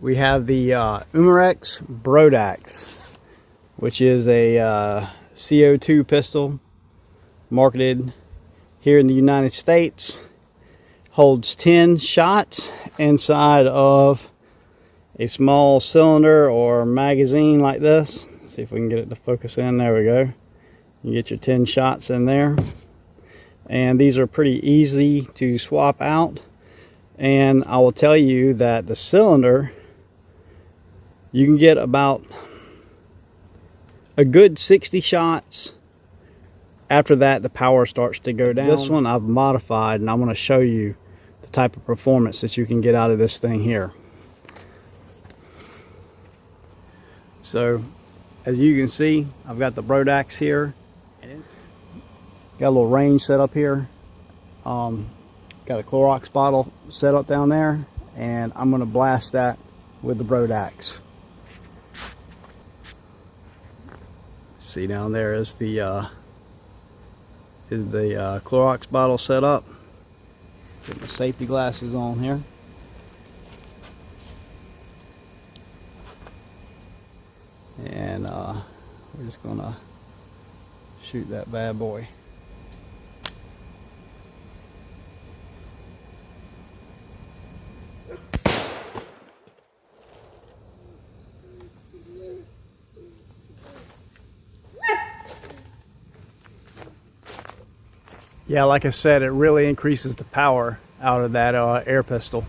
We have the Umarex Brodax, which is a CO2 pistol marketed here in the United States. Holds 10 shots inside of a small cylinder or magazine like this. Let's see if we can get it to focus in. There we go. You get your 10 shots in there. And these are pretty easy to swap out. And I will tell you that the cylinder, you can get about a good 60 shots. After that, the power starts to go down. This one I've modified, and I'm going to show you the type of performance that you can get out of this thing here. So, as you can see, I've got the Brodax here. Got a little range set up here. Got a Clorox bottle set up down there, and I'm going to blast that with the Brodax. See down there is the Clorox bottle set up. Get my safety glasses on here. And we're just gonna shoot that bad boy. Yeah, like I said, it really increases the power out of that air pistol.